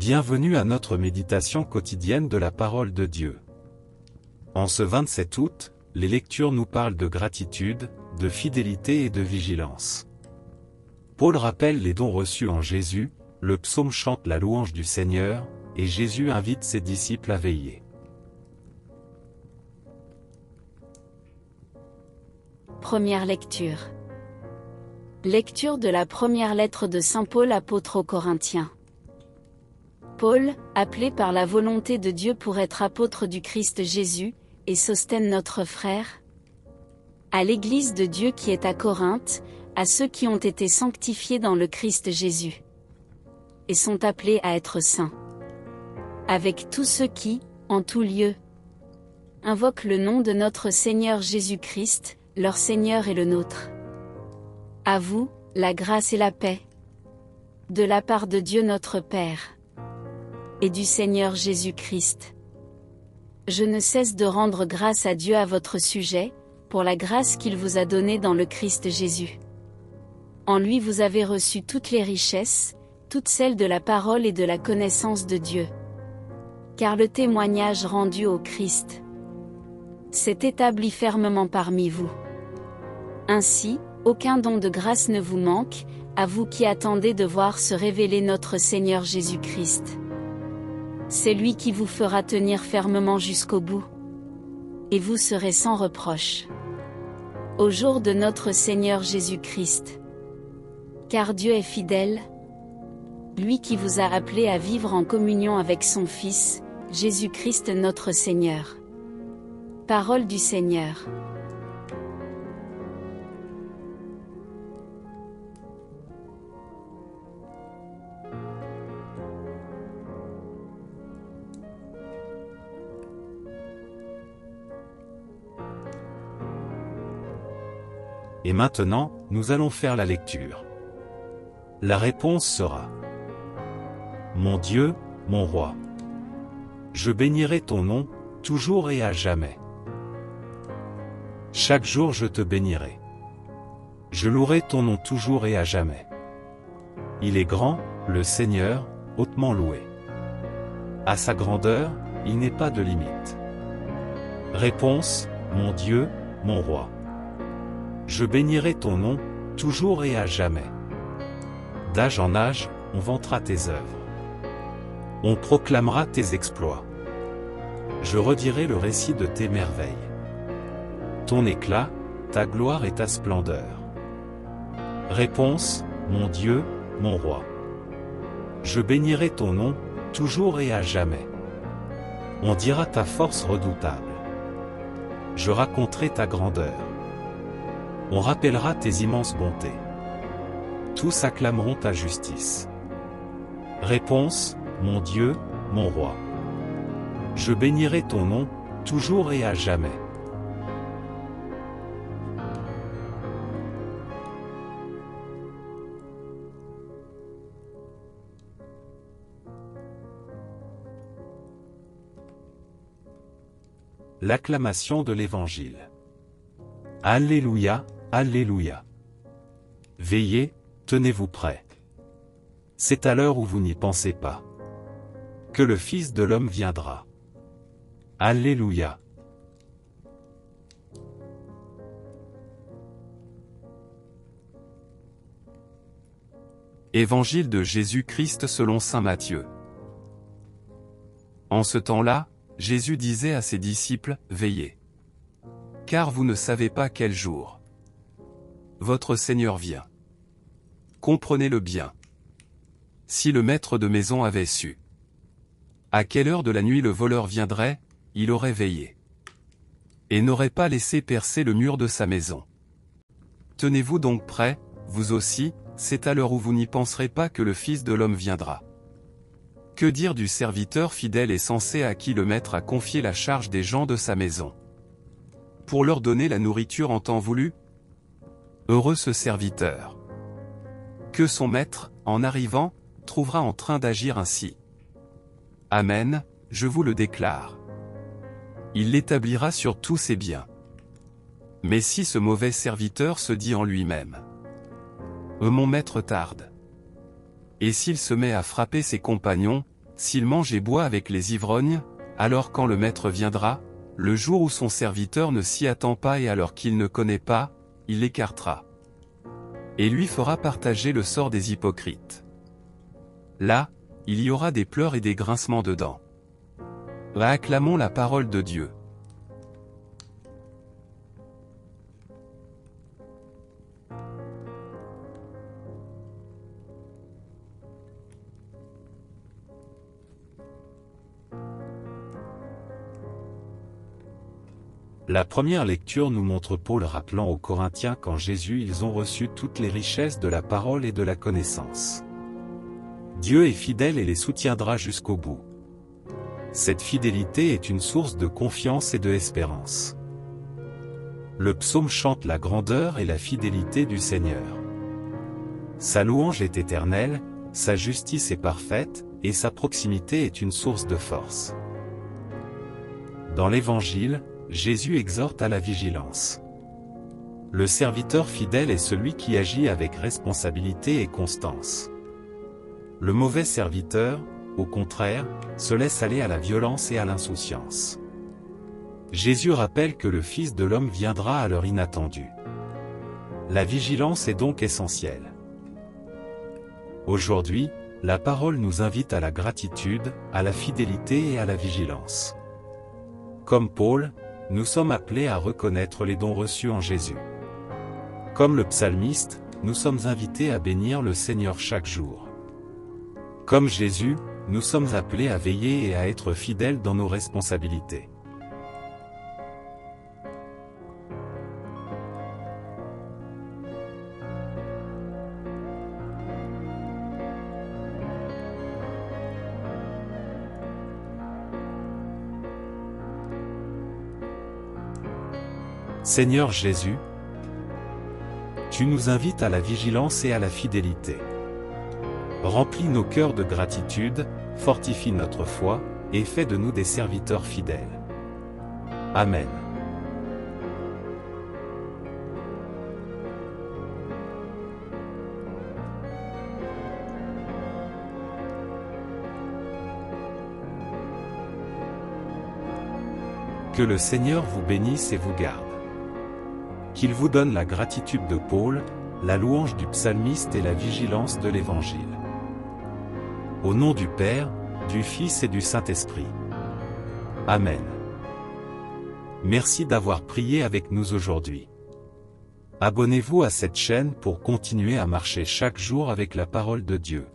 Bienvenue à notre méditation quotidienne de la parole de Dieu. En ce 27 août, les lectures nous parlent de gratitude, de fidélité et de vigilance. Paul rappelle les dons reçus en Jésus, le psaume chante la louange du Seigneur, et Jésus invite ses disciples à veiller. Première lecture. Lecture de la première lettre de Saint Paul apôtre aux Corinthiens. Paul, appelé par la volonté de Dieu pour être apôtre du Christ Jésus, et Sosthène notre frère, à l'Église de Dieu qui est à Corinthe, à ceux qui ont été sanctifiés dans le Christ Jésus, et sont appelés à être saints, avec tous ceux qui, en tout lieu, invoquent le nom de notre Seigneur Jésus-Christ, leur Seigneur et le nôtre. À vous, la grâce et la paix, de la part de Dieu notre Père, et du Seigneur Jésus-Christ. Je ne cesse de rendre grâce à Dieu à votre sujet, pour la grâce qu'il vous a donnée dans le Christ Jésus. En lui vous avez reçu toutes les richesses, toutes celles de la parole et de la connaissance de Dieu. Car le témoignage rendu au Christ s'est établi fermement parmi vous. Ainsi, aucun don de grâce ne vous manque, à vous qui attendez de voir se révéler notre Seigneur Jésus-Christ. C'est lui qui vous fera tenir fermement jusqu'au bout. Et vous serez sans reproche au jour de notre Seigneur Jésus-Christ. Car Dieu est fidèle, lui qui vous a appelé à vivre en communion avec son Fils, Jésus-Christ notre Seigneur. Parole du Seigneur. Et maintenant, nous allons faire la lecture. La réponse sera: Mon Dieu, mon roi. Je bénirai ton nom, toujours et à jamais. Chaque jour je te bénirai. Je louerai ton nom toujours et à jamais. Il est grand, le Seigneur, hautement loué. À sa grandeur, il n'est pas de limite. Réponse: Mon Dieu, mon roi. Je bénirai ton nom, toujours et à jamais. D'âge en âge, on vantera tes œuvres. On proclamera tes exploits. Je redirai le récit de tes merveilles. Ton éclat, ta gloire et ta splendeur. Réponse: Mon Dieu, mon roi. Je bénirai ton nom, toujours et à jamais. On dira ta force redoutable. Je raconterai ta grandeur. On rappellera tes immenses bontés. Tous acclameront ta justice. Réponse: Mon Dieu, mon roi. Je bénirai ton nom, toujours et à jamais. L'acclamation de l'Évangile. Alléluia, Alléluia. Veillez, tenez-vous prêts. C'est à l'heure où vous n'y pensez pas que le Fils de l'homme viendra. Alléluia. Évangile de Jésus-Christ selon saint Matthieu. En ce temps-là, Jésus disait à ses disciples: Veillez. Car vous ne savez pas quel jour votre Seigneur vient. Comprenez-le bien. Si le maître de maison avait su à quelle heure de la nuit le voleur viendrait, il aurait veillé et n'aurait pas laissé percer le mur de sa maison. Tenez-vous donc prêts, vous aussi, c'est à l'heure où vous n'y penserez pas que le Fils de l'homme viendra. Que dire du serviteur fidèle et sensé à qui le maître a confié la charge des gens de sa maison, pour leur donner la nourriture en temps voulu? Heureux ce serviteur, que son maître, en arrivant, trouvera en train d'agir ainsi. Amen, je vous le déclare. Il l'établira sur tous ses biens. Mais si ce mauvais serviteur se dit en lui-même: Mon maître tarde, et s'il se met à frapper ses compagnons, s'il mange et boit avec les ivrognes, alors quand le maître viendra, le jour où son serviteur ne s'y attend pas et alors qu'il ne connaît pas, il l'écartera. Et lui fera partager le sort des hypocrites. Là, il y aura des pleurs et des grincements de dents. Acclamons la parole de Dieu. La première lecture nous montre Paul rappelant aux Corinthiens qu'en Jésus ils ont reçu toutes les richesses de la parole et de la connaissance. Dieu est fidèle et les soutiendra jusqu'au bout. Cette fidélité est une source de confiance et de espérance. Le psaume chante la grandeur et la fidélité du Seigneur. Sa louange est éternelle, sa justice est parfaite, et sa proximité est une source de force. Dans l'Évangile, Jésus exhorte à la vigilance. Le serviteur fidèle est celui qui agit avec responsabilité et constance. Le mauvais serviteur, au contraire, se laisse aller à la violence et à l'insouciance. Jésus rappelle que le Fils de l'homme viendra à l'heure inattendue. La vigilance est donc essentielle. Aujourd'hui, la parole nous invite à la gratitude, à la fidélité et à la vigilance. Comme Paul, nous sommes appelés à reconnaître les dons reçus en Jésus. Comme le psalmiste, nous sommes invités à bénir le Seigneur chaque jour. Comme Jésus, nous sommes appelés à veiller et à être fidèles dans nos responsabilités. Seigneur Jésus, tu nous invites à la vigilance et à la fidélité. Remplis nos cœurs de gratitude, fortifie notre foi, et fais de nous des serviteurs fidèles. Amen. Que le Seigneur vous bénisse et vous garde. Qu'il vous donne la gratitude de Paul, la louange du psalmiste et la vigilance de l'Évangile. Au nom du Père, du Fils et du Saint-Esprit. Amen. Merci d'avoir prié avec nous aujourd'hui. Abonnez-vous à cette chaîne pour continuer à marcher chaque jour avec la parole de Dieu.